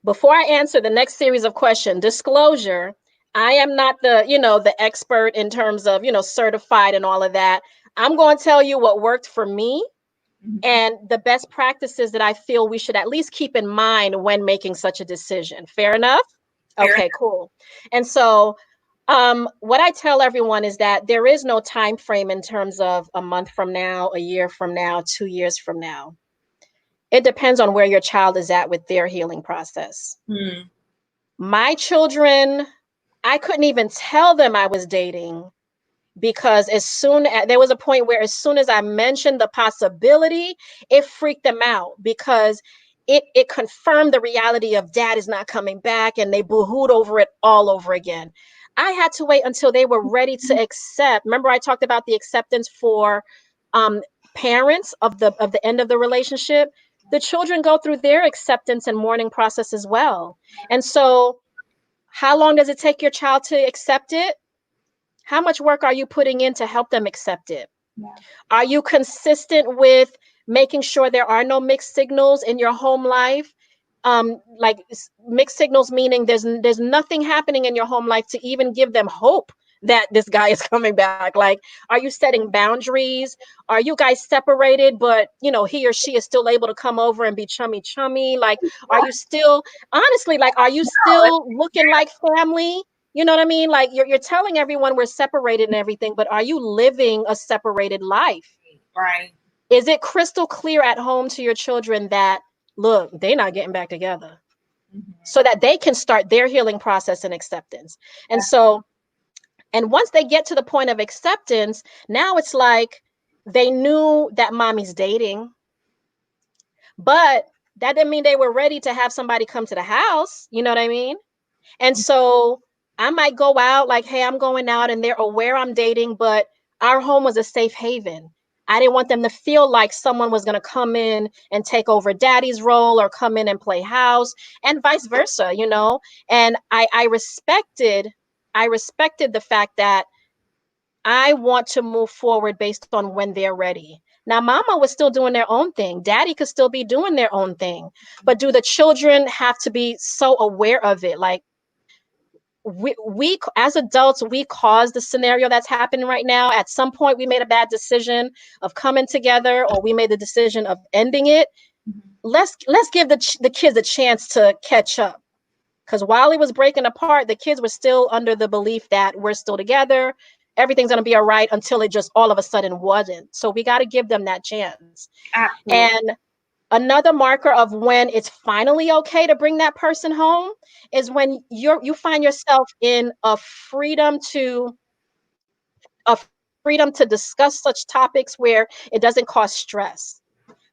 before I answer the next series of questions, disclosure, I am not the expert in terms of, certified and all of that. I'm going to tell you what worked for me and the best practices that I feel we should at least keep in mind when making such a decision. Fair enough? Fair Okay, cool. And so what I tell everyone is that there is no time frame in terms of a month from now, a year from now, 2 years from now. It depends on where your child is at with their healing process. enough. My children, I couldn't even tell them I was dating because there was a point where as soon as I mentioned the possibility, it freaked them out because it confirmed the reality of dad is not coming back, and they boohooed over it all over again. I had to wait until they were ready to accept. Remember, I talked about the acceptance for um, parents of the end of the relationship. The children go through their acceptance and mourning process as well. And so, how long does it take your child to accept it? How much work are you putting in to help them accept it? Yeah. Are you consistent with making sure there are no mixed signals in your home life? Like mixed signals meaning there's nothing happening in your home life to even give them hope that this guy is coming back. Like, are you setting boundaries? Are you guys separated, but he or she is still able to come over and be chummy? Like, are you still, honestly, like, are you still looking like family? You know what I mean? Like, you're telling everyone we're separated and everything, but are you living a separated life? Right. Is it crystal clear at home to your children that, look, they're not getting back together, so that they can start their healing process and acceptance? And so, and once they get to the point of acceptance, now it's like they knew that mommy's dating, but that didn't mean they were ready to have somebody come to the house. You know what I mean? And so I might go out like, hey, I'm going out, and they're aware I'm dating, but our home was a safe haven. I didn't want them to feel like someone was going to come in and take over daddy's role or come in and play house, and vice versa. And I respected the fact that I want to move forward based on when they're ready. Now, mama was still doing their own thing. Daddy could still be doing their own thing. But do the children have to be so aware of it? Like, we as adults, we caused the scenario that's happening right now. At some point we made a bad decision of coming together, or we made the decision of ending it. Let's give the kids a chance to catch up, because while it was breaking apart, the kids were still under the belief that we're still together, everything's going to be all right, until it just all of a sudden wasn't. So we got to give them that chance. Absolutely. And another marker of when it's finally okay to bring that person home is when you find yourself in a freedom to discuss such topics where it doesn't cause stress.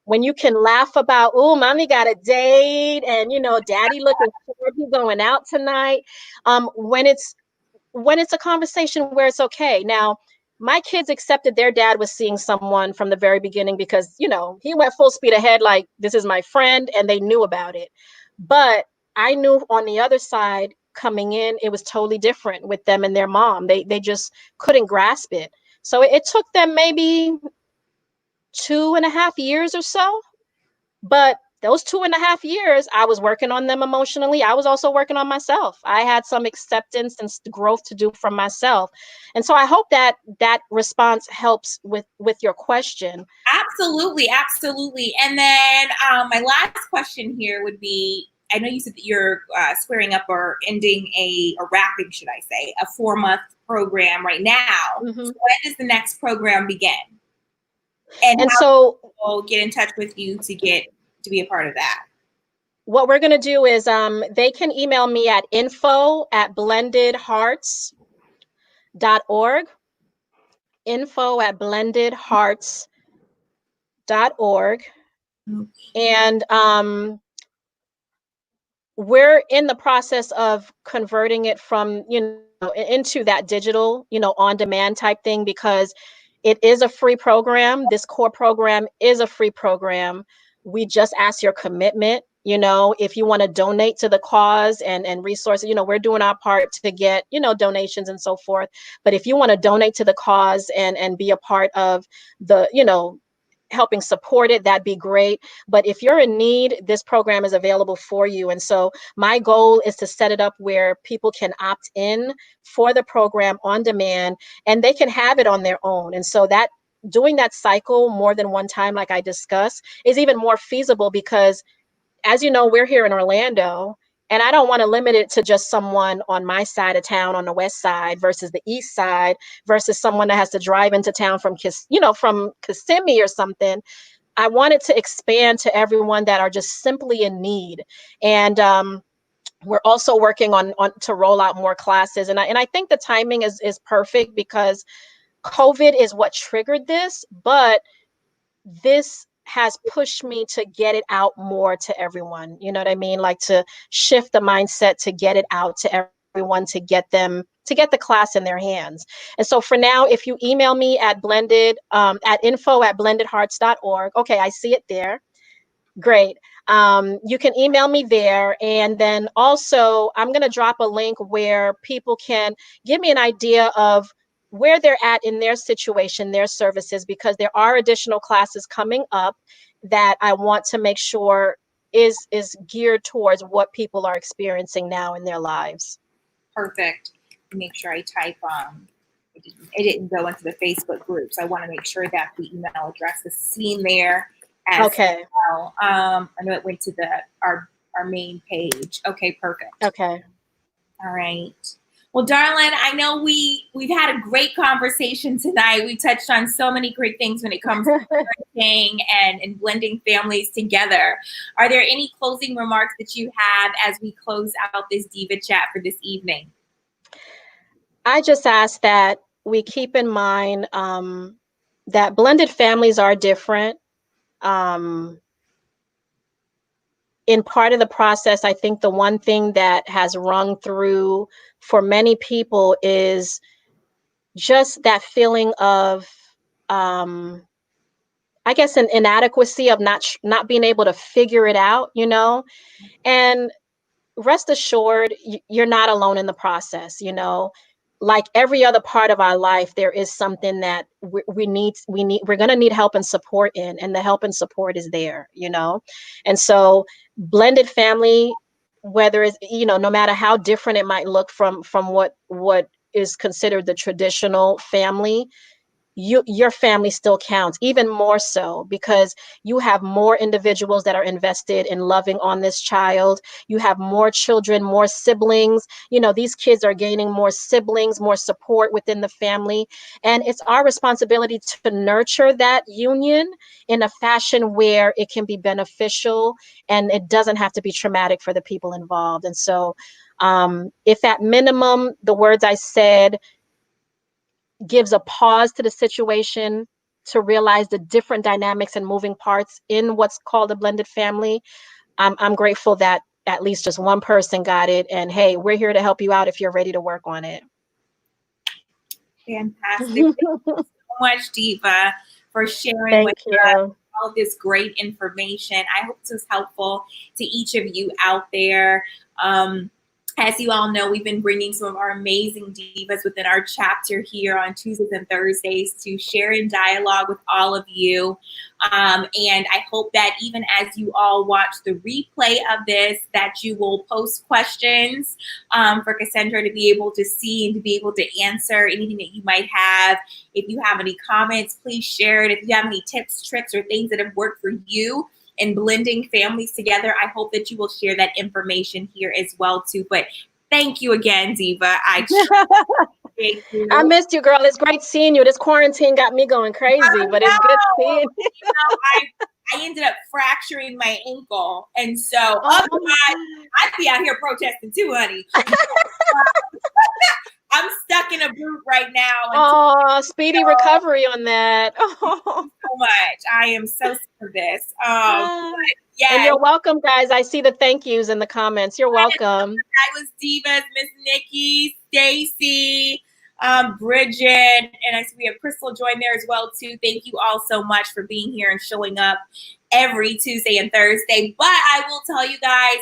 When you can laugh about, oh, mommy got a date, and daddy looking forward to going out tonight. When it's a conversation where it's okay. Now, my kids accepted their dad was seeing someone from the very beginning because, he went full speed ahead, like, this is my friend, and they knew about it. But I knew on the other side coming in, it was totally different with them and their mom. They just couldn't grasp it. So it took them maybe 2.5 years or so. But those 2.5 years, I was working on them emotionally. I was also working on myself. I had some acceptance and growth to do from myself. And so I hope that response helps with your question. Absolutely, absolutely. And then my last question here would be, I know you said that you're squaring up or ending or wrapping, should I say, a 4-month program right now. Mm-hmm. So when does the next program begin? And how so people get in touch with you to be a part of that? What we're going to do is they can email me at info@blendedhearts.org, info@blendedhearts.org. And we're in the process of converting it from, into that digital, on demand type thing, because It is a free program. This core program is a free program. We just ask your commitment. You know, if you want to donate to the cause and resources, you know, we're doing our part to get, you know, donations and so forth. But if you want to donate to the cause and be a part of the, you know, helping support it, that'd be great. But if you're in need, this program is available for you. And so my goal is to set it up where people can opt in for the program on demand, and they can have it on their own. And so that doing that cycle more than one time, like I discussed, is even more feasible because, as you know, we're here in Orlando, and I don't want to limit it to just someone on my side of town on the west side versus the east side versus someone that has to drive into town from from Kissimmee or something. I want it to expand to everyone that are just simply in need. And we're also working on to roll out more classes. And I think the timing is perfect because COVID is what triggered this, but this has pushed me to get it out more to everyone. You know what I mean? Like to shift the mindset to get it out to everyone, to get the class in their hands. And so for now, if you email me at info@blendedhearts.org. Okay, I see it there. Great. You can email me there. And then also, I'm going to drop a link where people can give me an idea of where they're at in their situation, their services, because there are additional classes coming up that I want to make sure is geared towards what people are experiencing now in their lives. Perfect. Make sure I type it didn't go into the Facebook group, so I want to make sure that the email address is seen there as Okay. well. I know it went to our main page. Okay, perfect. Okay. All right. Well, darling, I know we've had a great conversation tonight. We touched on so many great things when it comes to parenting and blending families together. Are there any closing remarks that you have as we close out this DEEVA chat for this evening? I just ask that we keep in mind that blended families are different. In part of the process, I think the one thing that has rung through for many people is just that feeling of, I guess, an inadequacy of not being able to figure it out, you know? And rest assured, you're not alone in the process, you know? Like every other part of our life, there is something that we're going to need help and support in, and the help and support is there, you know? And so blended family, whether it's, you know, no matter how different it might look from what is considered the traditional family, your family still counts, even more so because you have more individuals that are invested in loving on this child. You have more children, more siblings. You know, these kids are gaining more siblings, more support within the family. And it's our responsibility to nurture that union in a fashion where it can be beneficial and it doesn't have to be traumatic for the people involved. And so if at minimum, the words I said gives a pause to the situation to realize the different dynamics and moving parts in what's called a blended family, I'm grateful that at least just one person got it. And hey, we're here to help you out if you're ready to work on it. Fantastic. Thank you so much, DEEVA, for sharing with us all of this great information. I hope this was helpful to each of you out there. As you all know, we've been bringing some of our amazing divas within our chapter here on Tuesdays and Thursdays to share in dialogue with all of you. And I hope that even as you all watch the replay of this, that you will post questions for Cassendra to be able to see and to be able to answer anything that you might have. If you have any comments, please share it. If you have any tips, tricks, or things that have worked for you in blending families together, I hope that you will share that information here as well too. But thank you again, DEEVA. I missed you, girl. It's great seeing you. This quarantine got me going crazy, but it's good seeing you. I ended up fracturing my ankle, and so otherwise I'd be out here protesting too, honey. I'm stuck in a boot right now. Oh, speedy recovery on that. Oh. So much. I am so sick of this. Yeah. And you're welcome, guys. I see the thank yous in the comments. You're welcome. That was Divas, Miss Nikki, Stacy, Bridget, and I see we have Crystal joined there as well too. Thank you all so much for being here and showing up every Tuesday and Thursday. But I will tell you guys,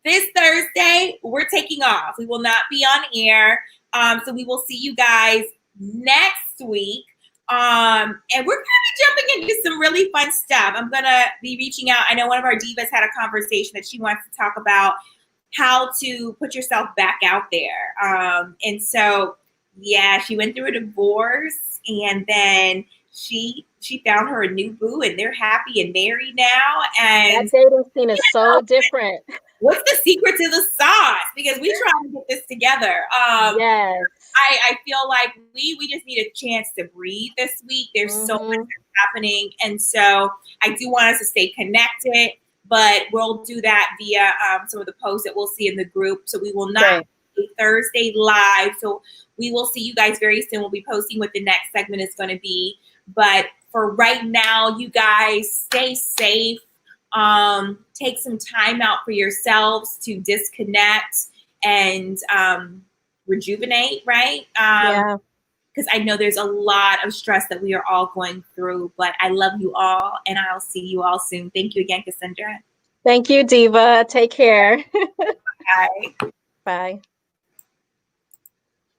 this Thursday, we're taking off. We will not be on air. So we will see you guys next week. And we're going to be jumping into some really fun stuff. I'm going to be reaching out. I know one of our divas had a conversation that she wants to talk about how to put yourself back out there. And so, yeah, she went through a divorce and then she found her a new boo and they're happy and married now. And that dating scene is so different. What's the secret to the sauce? Because we try to get this together. Yes. I feel like we just need a chance to breathe this week. There's so much that's happening. And so I do want us to stay connected, but we'll do that via some of the posts that we'll see in the group. So we will not be Thursday live. So we will see you guys very soon. We'll be posting what the next segment is going to be. But for right now, you guys stay safe. Take some time out for yourselves to disconnect and rejuvenate, right? Because I know there's a lot of stress that we are all going through, but I love you all and I'll see you all soon. Thank you again, Cassendra. Thank you, Diva. Take care. Bye. Bye.